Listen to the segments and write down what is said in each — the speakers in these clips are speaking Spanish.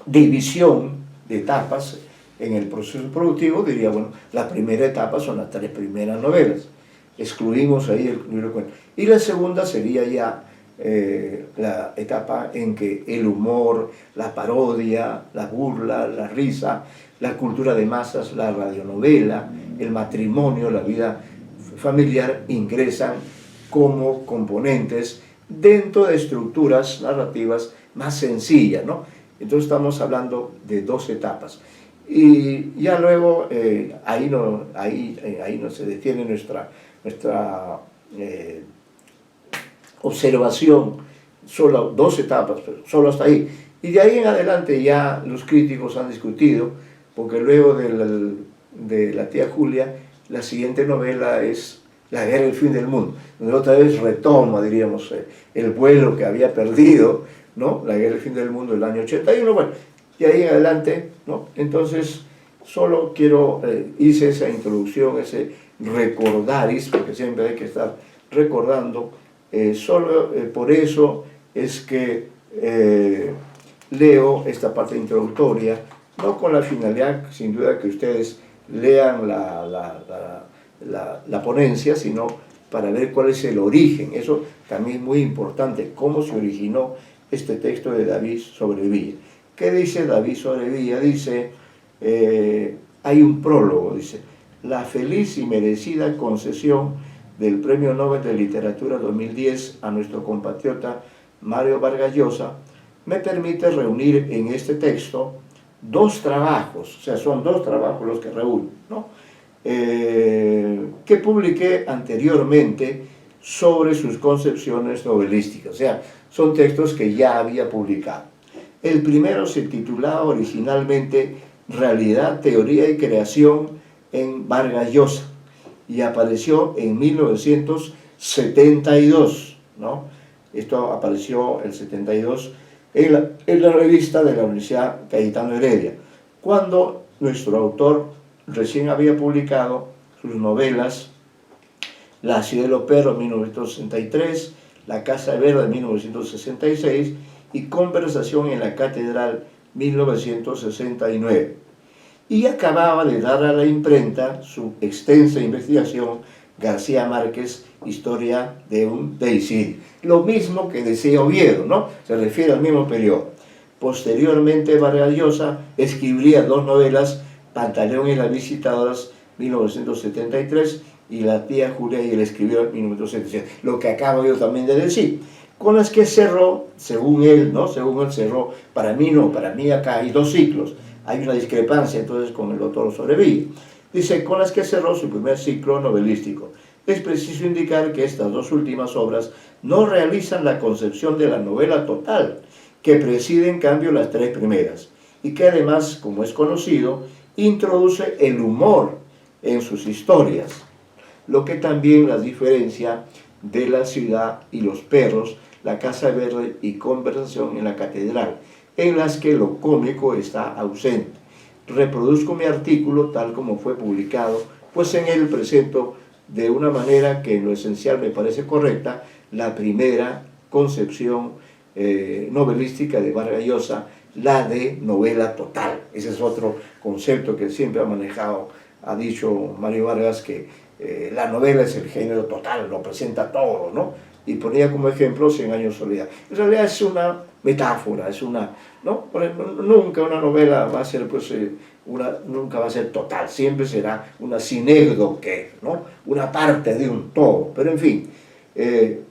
división de etapas en el proceso productivo, diría, bueno, la primera etapa son las 3 primeras novelas. Excluimos ahí el libro de cuentos. Y la segunda sería ya la etapa en que el humor, la parodia, la burla, la risa, la cultura de masas, la radionovela, el matrimonio, la vida familiar ingresan como componentes dentro de estructuras narrativas más sencillas, ¿no? Entonces estamos hablando de 2 etapas. Y ya luego ahí no se detiene nuestra observación, solo 2 etapas, pero solo hasta ahí. Y de ahí en adelante ya los críticos han discutido, porque luego de la tía Julia, la siguiente novela es La guerra del fin del mundo, donde otra vez retoma, diríamos, el vuelo que había perdido, ¿no? La guerra del fin del mundo del año 81, bueno, y ahí en adelante, ¿no? Entonces, solo hice esa introducción, ese recordaris, porque siempre hay que estar recordando, solo por eso es que leo esta parte introductoria, no con la finalidad, sin duda, que ustedes lean la ponencia, sino para ver cuál es el origen. Eso también es muy importante, cómo se originó este texto de David sobre Villa. ¿Qué dice David sobre Villa? Dice, hay un prólogo, dice, la feliz y merecida concesión del Premio Nobel de Literatura 2010 a nuestro compatriota Mario Vargas Llosa me permite reunir en este texto 2 trabajos, o sea, son 2 trabajos los que reúno, ¿no? Que publiqué anteriormente sobre sus concepciones novelísticas, o sea, son textos que ya había publicado. El primero se titulaba originalmente Realidad, Teoría y Creación en Vargas Llosa y apareció en 1972, ¿no? Esto apareció el 72 en la revista de la Universidad Cayetano Heredia, cuando nuestro autor recién había publicado sus novelas La ciudad de los perros, 1963, La casa verde, 1966, y Conversación en la catedral, 1969. Y acababa de dar a la imprenta su extensa investigación, García Márquez, Historia de un deicidio. Lo mismo que decía Oviedo, ¿no? Se refiere al mismo periodo. Posteriormente, Vargas Llosa escribiría 2 novelas, Pantaleón y las visitadoras, 1973, y La tía Julia y el escribió, 1977. Lo que acabo yo también de decir, con las que cerró, según él, ¿no? Según él cerró, para mí no, para mí acá hay 2 ciclos. Hay una discrepancia entonces con el doctor Sobrevilla. Dice, con las que cerró su primer ciclo novelístico. Es preciso indicar que estas 2 últimas obras no realizan la concepción de la novela total, que preside en cambio las 3 primeras, y que además, como es conocido, introduce el humor en sus historias, lo que también las diferencia de La ciudad y los perros, La casa verde y Conversación en la catedral, en las que lo cómico está ausente. Reproduzco mi artículo tal como fue publicado, pues en él presento de una manera que en lo esencial me parece correcta la primera concepción novelística de Vargas Llosa, la de novela total. Ese es otro concepto que siempre ha manejado, ha dicho Mario Vargas, que la novela es el género total, lo presenta todo, ¿no? Y ponía como ejemplo 100 años de soledad. En realidad es una metáfora, es una, ¿no? Nunca una novela va a ser, pues, nunca va a ser total, siempre será una sinécdoque, ¿no? Una parte de un todo, pero en fin.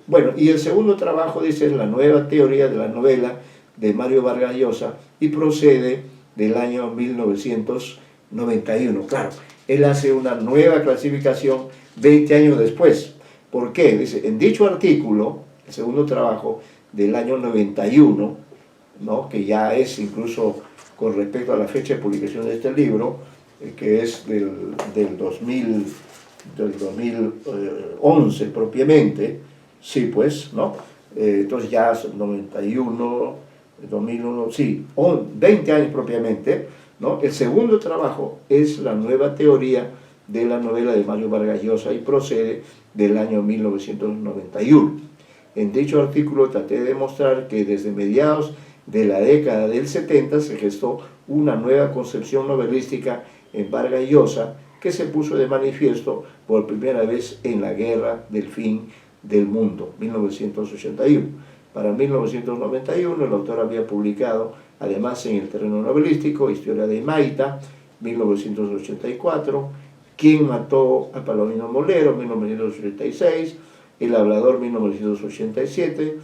Bueno, y el segundo trabajo, dice, es La nueva teoría de la novela, de Mario Vargas Llosa, y procede del año 1991. Claro, él hace una nueva clasificación 20 años después. ¿Por qué? Dice, en dicho artículo, el segundo trabajo del año 91, ¿no? Que ya es incluso con respecto a la fecha de publicación de este libro, que es del 2011 propiamente, sí, pues, ¿no? Entonces ya 91, 2001, sí, 20 años propiamente, ¿no? El segundo trabajo es La nueva teoría de la novela de Mario Vargas Llosa y procede del año 1991. En dicho artículo traté de demostrar que desde mediados de la década del 70 se gestó una nueva concepción novelística en Vargas Llosa que se puso de manifiesto por primera vez en La Guerra del Fin del Mundo, 1981. Para 1991 el autor había publicado, además en el terreno novelístico, Historia de Maita, 1984, ¿Quién mató a Palomino Molero?, 1986, El Hablador, 1987,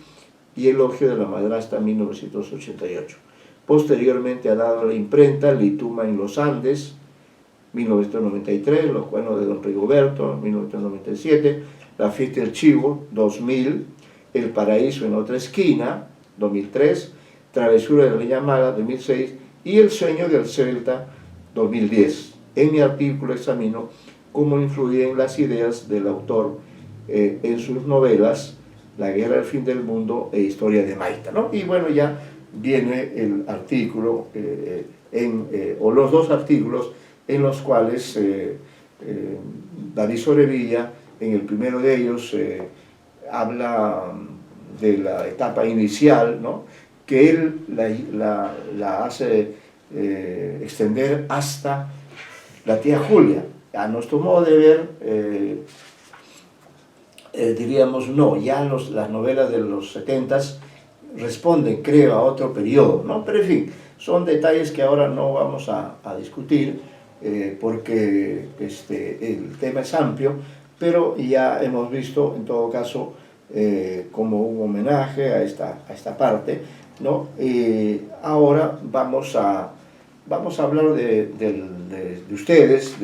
y Elogio de la Madrastra, 1988. Posteriormente ha dado la imprenta Lituma en los Andes, 1993, Los Cuernos de Don Rigoberto, 1997, La Fiesta del Chivo, 2000, El Paraíso en otra esquina, 2003, Travesura de la Leña Mala, 2006, y El Sueño del Celta, 2010. En mi artículo examino cómo influyen las ideas del autor en sus novelas La Guerra del Fin del Mundo e Historia de Maita, ¿no? Y bueno, ya viene el artículo, o los dos artículos en los cuales David Sobrevilla, en el primero de ellos, habla de la etapa inicial, ¿no?, que él la hace extender hasta la tía Julia. A nuestro modo de ver, diríamos, no, ya las novelas de los 70s responden, creo, a otro periodo, ¿no? Pero en fin, son detalles que ahora no vamos a discutir, porque el tema es amplio, pero ya hemos visto, en todo caso, como un homenaje a esta parte, ¿no? Ahora vamos a hablar de ustedes,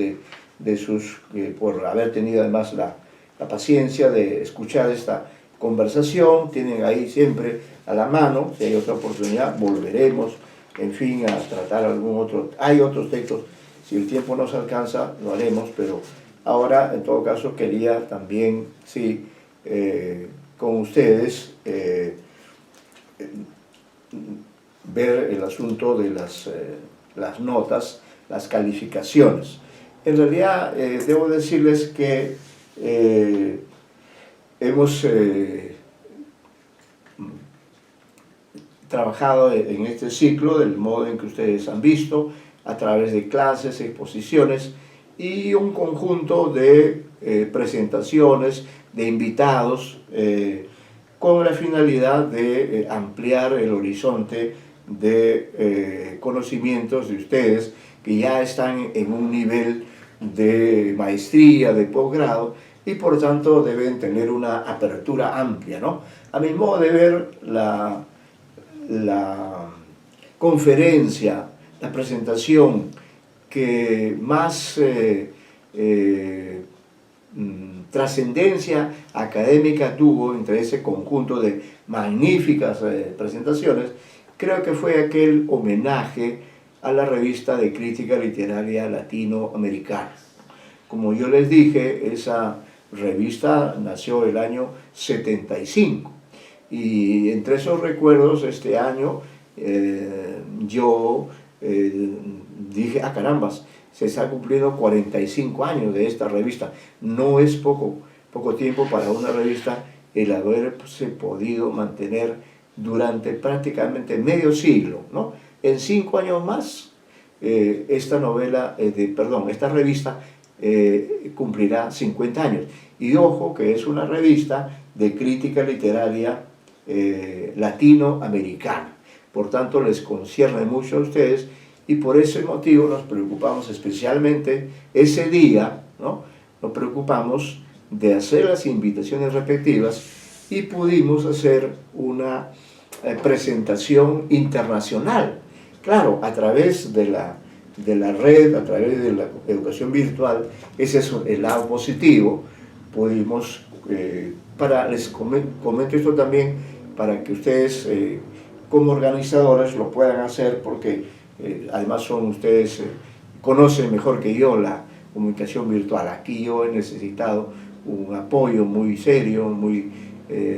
de sus, por haber tenido además la paciencia de escuchar esta conversación. Tienen ahí siempre a la mano, si hay otra oportunidad, volveremos, en fin, a tratar algún otro. Hay otros textos, si el tiempo nos alcanza, lo haremos, pero ahora, en todo caso, quería también, sí, con ustedes, ver el asunto de las notas, las calificaciones. En realidad, debo decirles que hemos trabajado en este ciclo del modo en que ustedes han visto, a través de clases, exposiciones y un conjunto de presentaciones, de invitados, con la finalidad de ampliar el horizonte de conocimientos de ustedes que ya están en un nivel de maestría, de posgrado, y por tanto deben tener una apertura amplia, ¿no? A mi modo de ver, la conferencia, la presentación que más trascendencia académica tuvo entre ese conjunto de magníficas presentaciones, creo que fue aquel homenaje a la revista de crítica literaria latinoamericana. Como yo les dije, esa revista nació el año 75, y entre esos recuerdos este año yo dije, carambas, se está cumpliendo 45 años de esta revista. No es poco tiempo para una revista el haberse podido mantener durante prácticamente medio siglo, ¿no? En 5 años más, esta revista cumplirá 50 años. Y ojo que es una revista de crítica literaria latinoamericana. Por tanto, les concierne mucho a ustedes, y por ese motivo nos preocupamos especialmente ese día, ¿no? Nos preocupamos de hacer las invitaciones respectivas, y pudimos hacer una presentación internacional. Claro, a través de la red, a través de la educación virtual, ese es el lado positivo. Pudimos, les comento esto también para que ustedes como organizadores lo puedan hacer, porque además son ustedes, conocen mejor que yo la comunicación virtual. Aquí yo he necesitado un apoyo muy serio, muy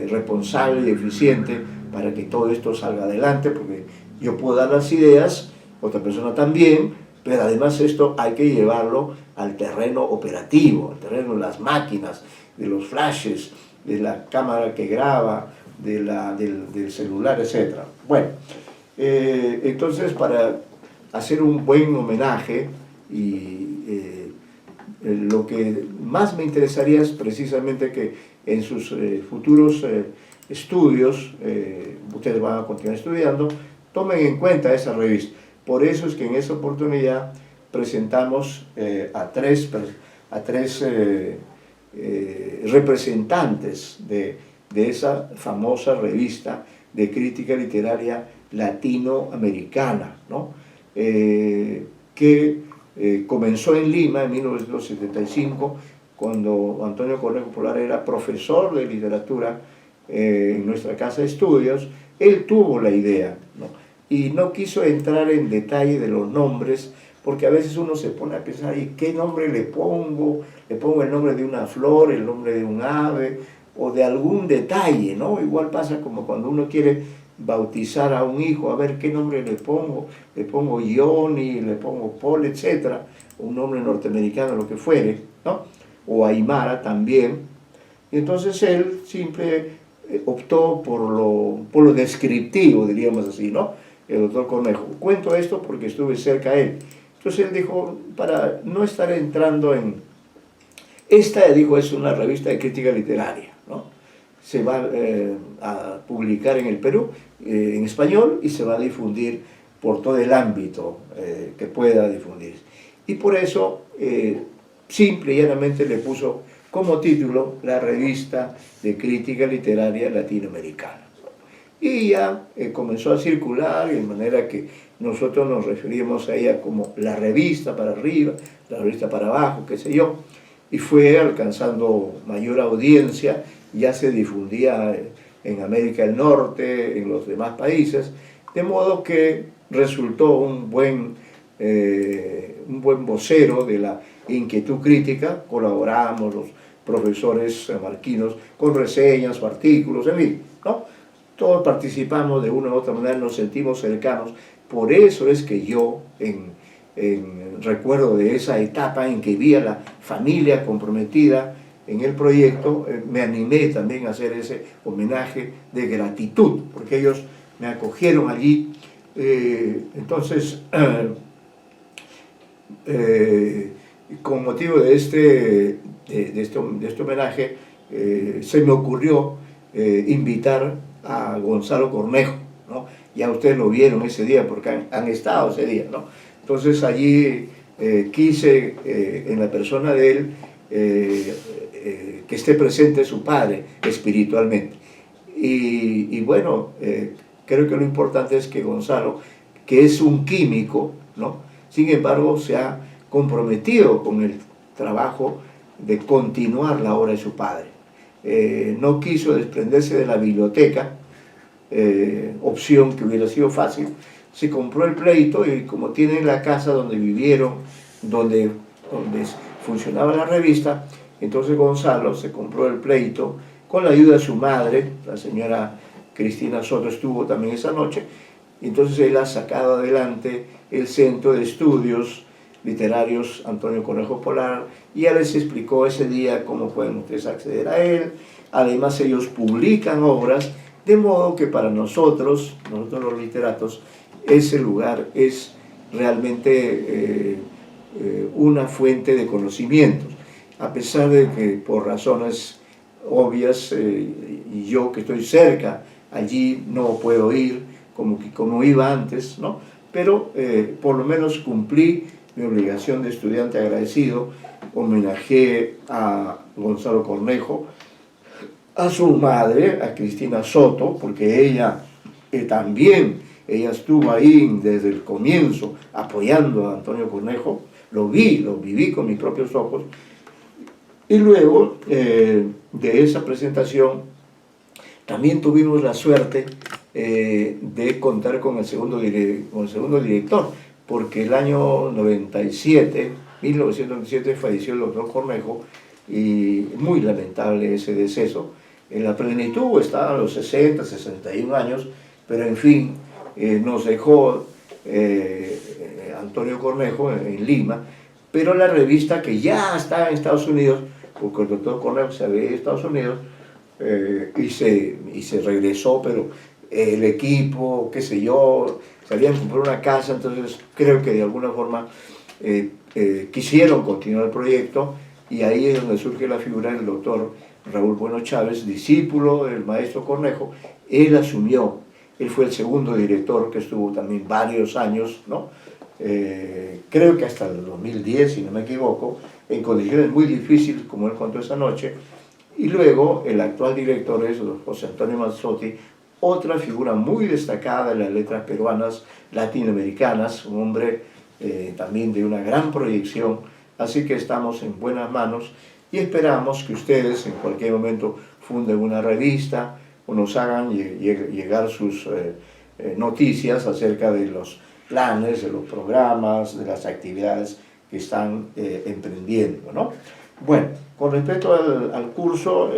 responsable y eficiente para que todo esto salga adelante, porque yo puedo dar las ideas, otra persona también, pero además esto hay que llevarlo al terreno operativo, al terreno de las máquinas, de los flashes, de la cámara que graba, del celular, etc. Bueno, Entonces, para hacer un buen homenaje, lo que más me interesaría es precisamente que en sus futuros estudios, ustedes van a continuar estudiando, tomen en cuenta esa revista. Por eso es que en esa oportunidad presentamos a tres representantes de esa famosa revista de crítica literaria latinoamericana, ¿no? Que comenzó en Lima en 1975, cuando Antonio Cornejo Polar era profesor de literatura en nuestra casa de estudios. Él tuvo la idea, ¿no? Y no quiso entrar en detalle de los nombres, porque a veces uno se pone a pensar, ¿y qué nombre le pongo? Le pongo el nombre de una flor, el nombre de un ave, o de algún detalle, ¿no? Igual pasa como cuando uno quiere bautizar a un hijo, a ver qué nombre le pongo Johnny, le pongo Paul, etc., un nombre norteamericano, lo que fuere, ¿no? O Aymara también. Y entonces él siempre optó por lo descriptivo, diríamos así, ¿no? El doctor Cornejo. Cuento esto porque estuve cerca a él. Entonces él dijo, para no estar entrando en... Esta, dijo, es una revista de crítica literaria, ¿no? Se va a publicar en el Perú, en español, y se va a difundir por todo el ámbito que pueda difundirse. Y por eso, simple y llanamente le puso como título la revista de crítica literaria latinoamericana. Y ya comenzó a circular, de manera que nosotros nos referíamos a ella como la revista para arriba, la revista para abajo, qué sé yo, y fue alcanzando mayor audiencia, ya se difundía en América del Norte, en los demás países, de modo que resultó un buen vocero de la inquietud crítica. Colaboramos los profesores marquinos con reseñas o artículos, en fin, ¿no? Todos participamos de una u otra manera, nos sentimos cercanos. Por eso es que yo, en recuerdo de esa etapa en que vi a la familia comprometida en el proyecto, me animé también a hacer ese homenaje de gratitud, porque ellos me acogieron allí. Entonces, con motivo de este homenaje, se me ocurrió invitar a Gonzalo Cornejo, ¿no? Ya ustedes lo vieron ese día, porque han estado ese día, ¿no? Entonces allí quise, en la persona de él, que esté presente su padre espiritualmente. Y bueno, creo que lo importante es que Gonzalo, que es un químico, ¿no?, sin embargo se ha comprometido con el trabajo de continuar la obra de su padre. No quiso desprenderse de la biblioteca, opción que hubiera sido fácil. Se compró el pleito, y como tienen la casa donde vivieron, donde funcionaba la revista, entonces Gonzalo se compró el pleito con la ayuda de su madre, la señora Cristina Soto estuvo también esa noche. Entonces él ha sacado adelante el Centro de Estudios Literarios Antonio Cornejo Polar, y ya les explicó ese día cómo pueden ustedes acceder a él. Además ellos publican obras, de modo que para nosotros los literatos, ese lugar es realmente una fuente de conocimientos, a pesar de que por razones obvias, y yo que estoy cerca allí no puedo ir como iba antes, ¿no? Pero por lo menos cumplí mi obligación de estudiante agradecido, homenajeé a Gonzalo Cornejo, a su madre, a Cristina Soto, porque ella también estuvo ahí desde el comienzo apoyando a Antonio Cornejo. Lo viví con mis propios ojos. Y luego de esa presentación también tuvimos la suerte de contar con el segundo director, porque el año 1997 falleció el doctor Cornejo, y muy lamentable ese deceso. En la plenitud estaba a los 60, 61 años, pero en fin, nos dejó Antonio Cornejo en Lima, pero la revista, que ya estaba en Estados Unidos, porque el doctor Cornejo se había ido a Estados Unidos, y se regresó, pero el equipo, qué sé yo, se habían comprado una casa, entonces creo que de alguna forma quisieron continuar el proyecto, y ahí es donde surge la figura del doctor Raúl Bueno Chávez, discípulo del maestro Cornejo. Él asumió, él fue el segundo director, que estuvo también varios años, ¿no? Creo que hasta el 2010, si no me equivoco, en condiciones muy difíciles, como él contó esa noche. Y luego el actual director es José Antonio Mazzotti, otra figura muy destacada en las letras peruanas, latinoamericanas, un hombre también de una gran proyección. Así que estamos en buenas manos y esperamos que ustedes en cualquier momento funden una revista o nos hagan llegar sus noticias acerca de los planes, de los programas, de las actividades que están emprendiendo, ¿no? Bueno, con respecto al curso,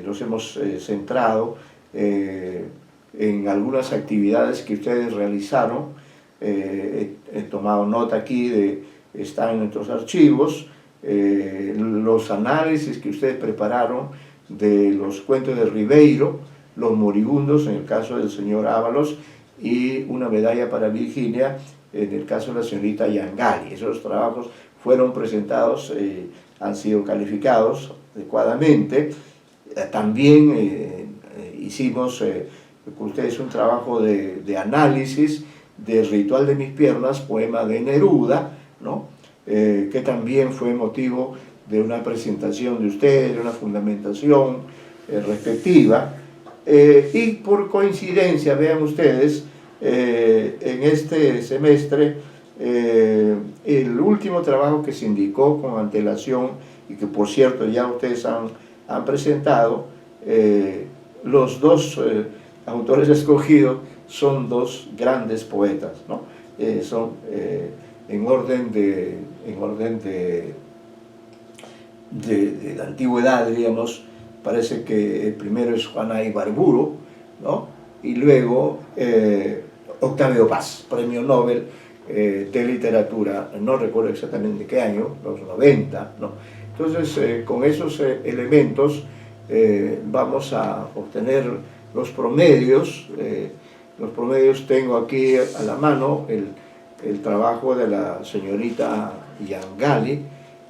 nos hemos centrado en algunas actividades que ustedes realizaron. He tomado nota aquí, están en nuestros archivos, los análisis que ustedes prepararon de los cuentos de Ribeiro, Los Moribundos, en el caso del señor Ábalos, y una medalla para Virginia, en el caso de la señorita Yangali. Esos trabajos fueron presentados, han sido calificados adecuadamente. También hicimos con ustedes un trabajo de análisis del Ritual de mis piernas, poema de Neruda, ¿no? Que también fue motivo de una presentación de ustedes, de una fundamentación respectiva. Y por coincidencia, vean ustedes, en este semestre, el último trabajo que se indicó con antelación, y que por cierto ya ustedes han presentado, los dos autores escogidos son dos grandes poetas, ¿no? Son en orden de la antigüedad, diríamos. Parece que el primero es Juana Ibarburu, ¿no? Y luego Octavio Paz, premio Nobel de literatura, no recuerdo exactamente qué año, los 90, ¿no? Entonces, con esos elementos vamos a obtener los promedios. Los promedios tengo aquí a la mano el trabajo de la señorita Yangali.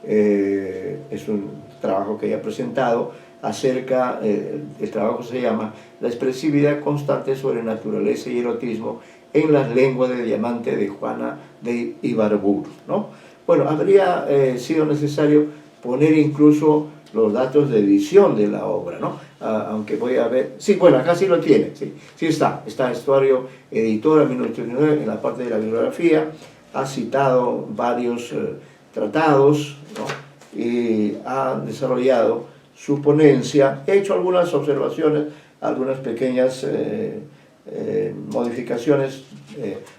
Es un trabajo que ella ha presentado acerca, el trabajo se llama La expresividad constante sobre naturaleza y erotismo en las lenguas de diamante de Juana de Ibarburu, ¿no? Bueno, habría sido necesario poner incluso los datos de edición de la obra, ¿no? Aunque voy a ver, sí, bueno, acá sí lo tiene, sí está Estuario Editora 1989, en la parte de la bibliografía. Ha citado varios tratados, ¿no? Y ha desarrollado su ponencia, he hecho algunas observaciones, algunas pequeñas modificaciones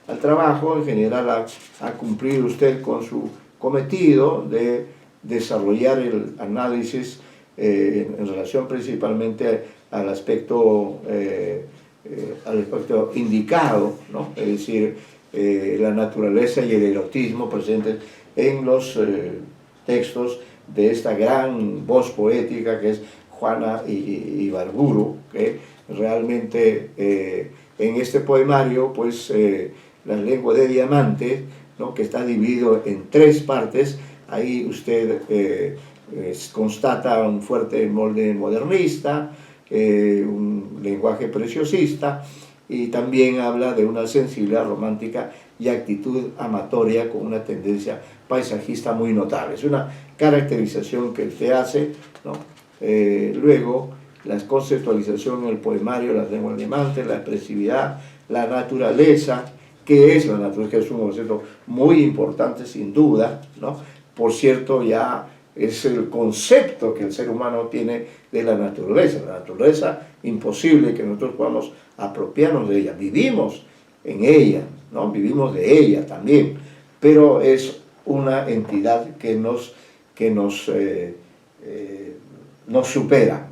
al trabajo. En general ha cumplido usted con su cometido de desarrollar el análisis en relación principalmente al aspecto indicado, ¿no? Es decir, la naturaleza y el erotismo presentes en los textos de esta gran voz poética que es Juana Ibarburu, que realmente en este poemario, pues la lengua de diamante, ¿no? Que está dividido en tres partes. Ahí usted constata un fuerte molde modernista, un lenguaje preciosista, y también habla de una sensibilidad romántica y actitud amatoria con una tendencia paisajista muy notable. Es una caracterización que usted hace, ¿no? Luego, la conceptualización en el poemario, las lenguas diamantes, la expresividad, la naturaleza. ¿Qué es la naturaleza? Que es un concepto muy importante, sin duda, ¿no? Por cierto, ya es el concepto que el ser humano tiene de la naturaleza imposible que nosotros podamos apropiarnos de ella. Vivimos en ella, ¿no? Vivimos de ella también, pero es una entidad que nos supera,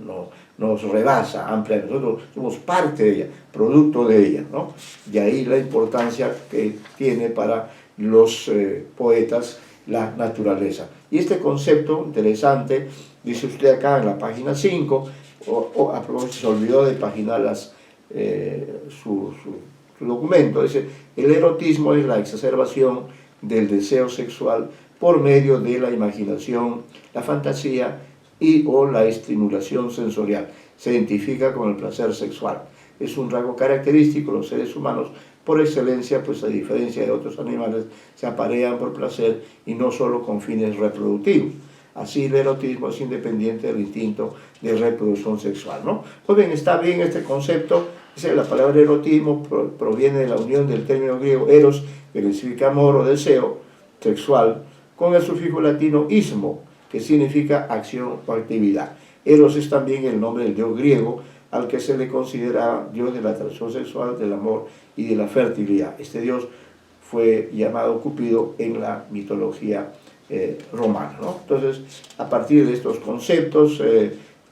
nos rebasa ampliamente. Nosotros somos parte de ella, producto de ella, ¿no? Y ahí la importancia que tiene para los poetas la naturaleza. Y este concepto interesante, dice usted acá en la página 5, a propósito se olvidó de paginar su documento. Dice, el erotismo es la exacerbación del deseo sexual por medio de la imaginación, la fantasía y o la estimulación sensorial. Se identifica con el placer sexual. Es un rasgo característico de los seres humanos por excelencia, pues a diferencia de otros animales, se aparean por placer y no solo con fines reproductivos. Así el erotismo es independiente del instinto de reproducción sexual, ¿no? Pues bien, está bien este concepto. La palabra erotismo proviene de la unión del término griego eros, que significa amor o deseo sexual, con el sufijo latino ismo, que significa acción o actividad. Eros es también el nombre del dios griego, al que se le considera dios de la atracción sexual, del amor y de la fertilidad. Este dios fue llamado Cupido en la mitología romana, ¿no? Entonces, a partir de estos conceptos,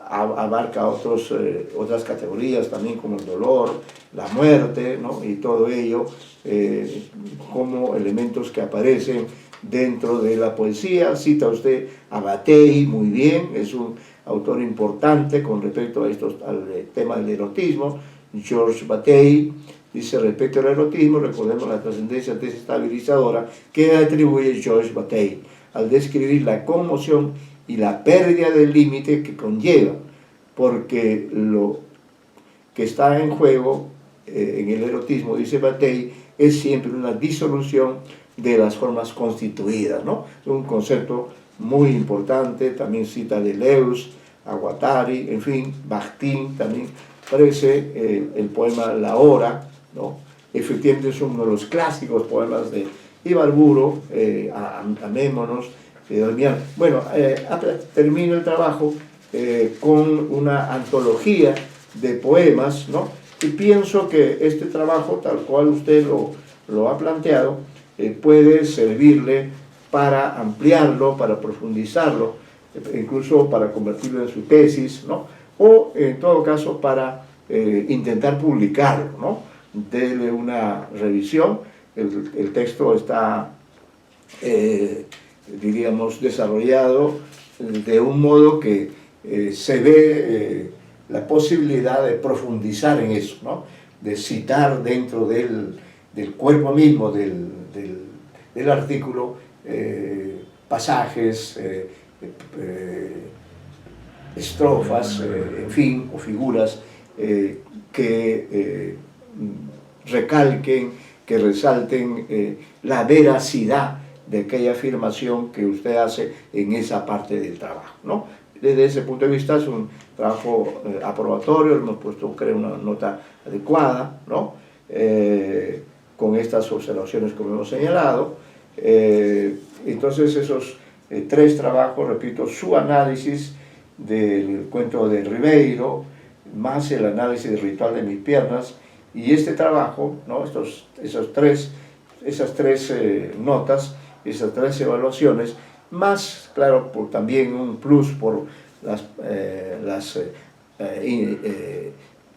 abarca otras categorías también, como el dolor, la muerte, ¿no? Y todo ello como elementos que aparecen dentro de la poesía. Cita usted a Bataille, muy bien, es un autor importante con respecto a al tema del erotismo. Georges Bataille dice, respecto al erotismo, recordemos la trascendencia desestabilizadora que atribuye Georges Bataille al describir la conmoción y la pérdida del límite que conlleva, porque lo que está en juego en el erotismo, dice Bataille, es siempre una disolución de las formas constituidas, ¿no? Es un concepto muy importante. También cita a Deleuze, a Guattari, en fin, Bakhtin también aparece el poema La Hora, ¿no? Efectivamente es uno de los clásicos poemas de Ibarburu, Amémonos, bueno, termino el trabajo con una antología de poemas, ¿no? Y pienso que este trabajo, tal cual usted lo ha planteado, puede servirle para ampliarlo, para profundizarlo, incluso para convertirlo en su tesis, ¿no? O en todo caso para intentar publicarlo, ¿no? Dele una revisión. El texto está, diríamos, desarrollado de un modo que se ve la posibilidad de profundizar en eso, ¿no? De citar dentro del cuerpo mismo del artículo pasajes, estrofas, en fin, o figuras que recalquen, que resalten la veracidad de aquella afirmación que usted hace en esa parte del trabajo, ¿no? Desde ese punto de vista es un trabajo aprobatorio, hemos puesto, creo, una nota adecuada, ¿no? Con estas observaciones que hemos señalado. Entonces esos tres trabajos, repito, su análisis del cuento de Ribeiro, más el análisis del ritual de mis piernas, y este trabajo, ¿no? Esas tres notas, esas tres evaluaciones, más, claro, también un plus por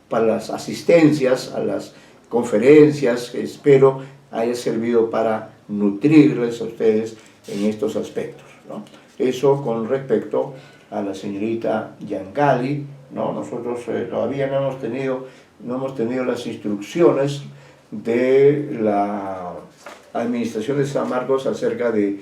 para las asistencias a las conferencias, que espero haya servido para nutrirles a ustedes en estos aspectos, ¿no? Eso con respecto a la señorita Giangali, ¿no? Nosotros todavía no hemos tenido las instrucciones de la Administración de San Marcos acerca de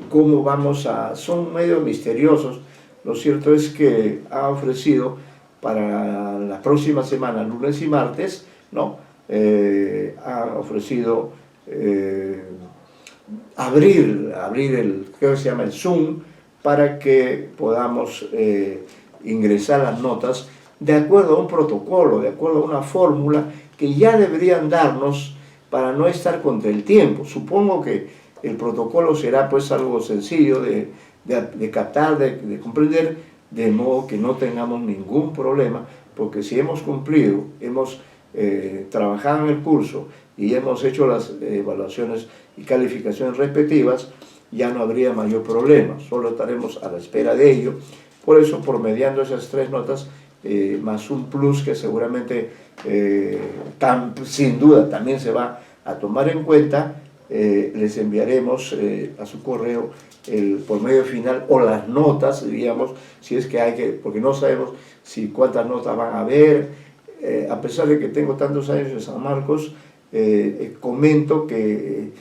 cómo vamos son medio misteriosos. Lo cierto es que ha ofrecido para la próxima semana, lunes y martes, ¿no? Ha ofrecido abrir creo que se llama el Zoom, para que podamos ingresar las notas de acuerdo a un protocolo, de acuerdo a una fórmula que ya deberían darnos para no estar contra el tiempo. Supongo que el protocolo será pues algo sencillo de captar, de comprender, de modo que no tengamos ningún problema, porque si hemos cumplido, hemos trabajado en el curso y hemos hecho las evaluaciones y calificaciones respectivas, ya no habría mayor problema, solo estaremos a la espera de ello. Por eso, por mediando esas tres notas, más un plus que seguramente sin duda también se va a tomar en cuenta, les enviaremos a su correo el por medio final o las notas, diríamos, si es que hay que, porque no sabemos si cuántas notas van a haber. A pesar de que tengo tantos años en San Marcos, comento que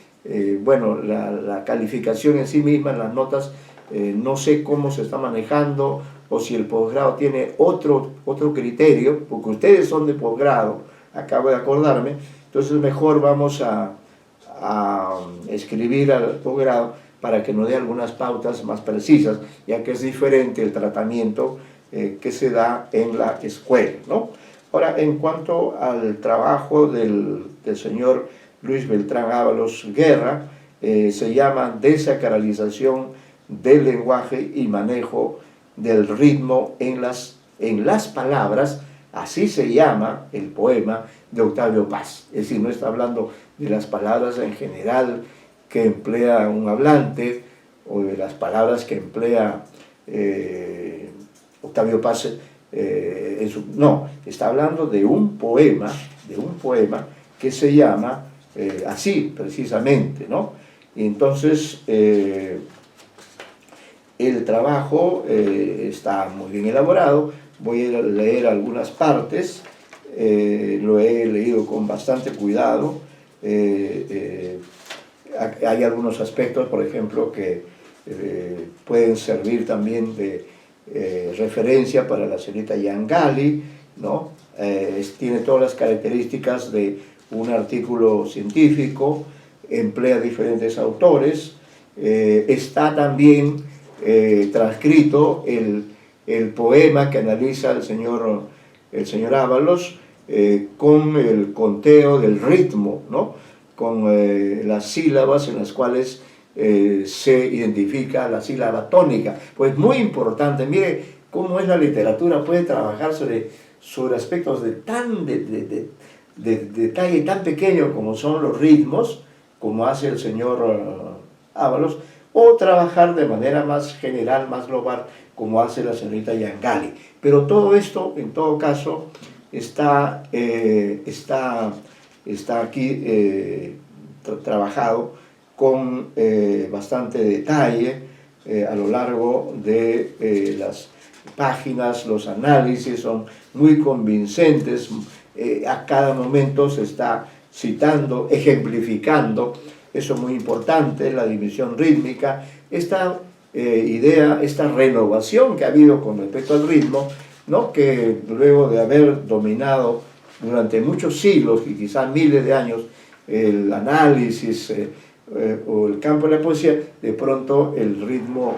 bueno, la calificación en sí misma, las notas, no sé cómo se está manejando o si el posgrado tiene otro criterio, porque ustedes son de posgrado, acabo de acordarme. Entonces mejor vamos a escribir al posgrado para que nos dé algunas pautas más precisas, ya que es diferente el tratamiento que se da en la escuela, ¿no? Ahora, en cuanto al trabajo del señor Luis Beltrán Ábalos Guerra, se llama Desacralización del lenguaje y manejo del ritmo en las palabras. Así se llama el poema de Octavio Paz. Es decir, no está hablando de las palabras en general que emplea un hablante o de las palabras que emplea Octavio Paz. No, está hablando de un poema que se llama así precisamente, ¿no? Y entonces el trabajo está muy bien elaborado. Voy a leer algunas partes, lo he leído con bastante cuidado. Hay algunos aspectos, por ejemplo, que pueden servir también de referencia para la señorita Yangali, ¿no? Tiene todas las características de un artículo científico, emplea diferentes autores, está también transcrito el poema que analiza el señor Ábalos, con el conteo del ritmo, ¿no? Con las sílabas en las cuales se identifica la sílaba tónica. Pues muy importante, mire cómo es la literatura, puede trabajar sobre aspectos de detalle tan pequeño como son los ritmos, como hace el señor Ábalos, o trabajar de manera más general, más global, como hace la señorita Yangali. Pero todo esto, en todo caso, está aquí trabajado con bastante detalle a lo largo de las páginas. Los análisis son muy convincentes, a cada momento se está citando, ejemplificando. Eso es muy importante, la división rítmica, esta idea, esta renovación que ha habido con respecto al ritmo, ¿no? Que luego de haber dominado durante muchos siglos y quizás miles de años el análisis o el campo de la poesía, de pronto el ritmo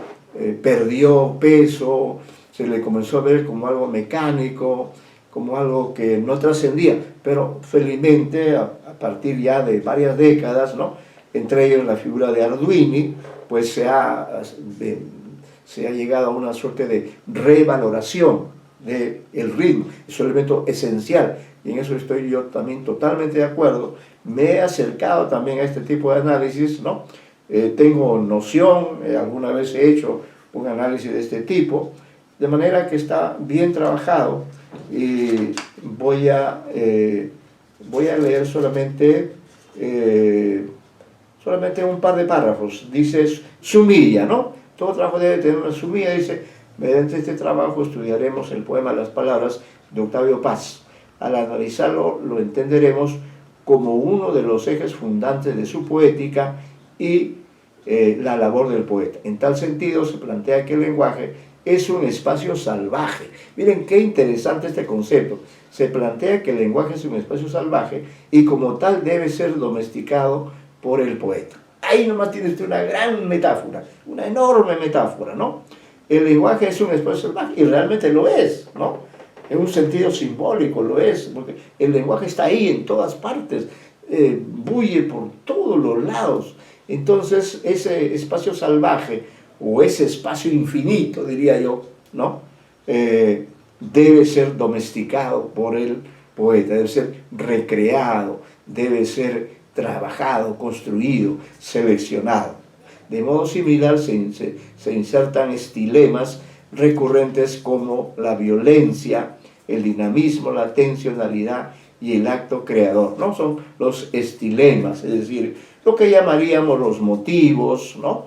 perdió peso, se le comenzó a ver como algo mecánico, como algo que no trascendía. Pero felizmente a partir ya de varias décadas, ¿no? Entre ellos la figura de Arduini, pues se ha llegado a una suerte de revaloración del ritmo. Es un elemento esencial, y en eso estoy yo también totalmente de acuerdo. Me he acercado también a este tipo de análisis, ¿no? Tengo noción, alguna vez he hecho un análisis de este tipo, de manera que está bien trabajado, y voy a leer solamente un par de párrafos. Dice sumilla, ¿no? Todo trabajo debe tener una sumilla. Dice: mediante este trabajo estudiaremos el poema Las Palabras de Octavio Paz. Al analizarlo, lo entenderemos como uno de los ejes fundantes de su poética y la labor del poeta. En tal sentido, se plantea que el lenguaje es un espacio salvaje. Miren qué interesante este concepto. Se plantea que el lenguaje es un espacio salvaje y como tal debe ser domesticado por el poeta. Ahí nomás tiene usted una gran metáfora, una enorme metáfora, ¿no? El lenguaje es un espacio salvaje, y realmente lo es, ¿no? En un sentido simbólico lo es, porque el lenguaje está ahí en todas partes, bulle por todos los lados. Entonces ese espacio salvaje, o ese espacio infinito, diría yo, ¿no? Debe ser domesticado por el poeta, debe ser recreado, debe ser trabajado, construido, seleccionado. De modo similar se insertan estilemas recurrentes como la violencia, el dinamismo, la tensionalidad y el acto creador, ¿no? Son los estilemas, es decir, lo que llamaríamos los motivos, ¿no?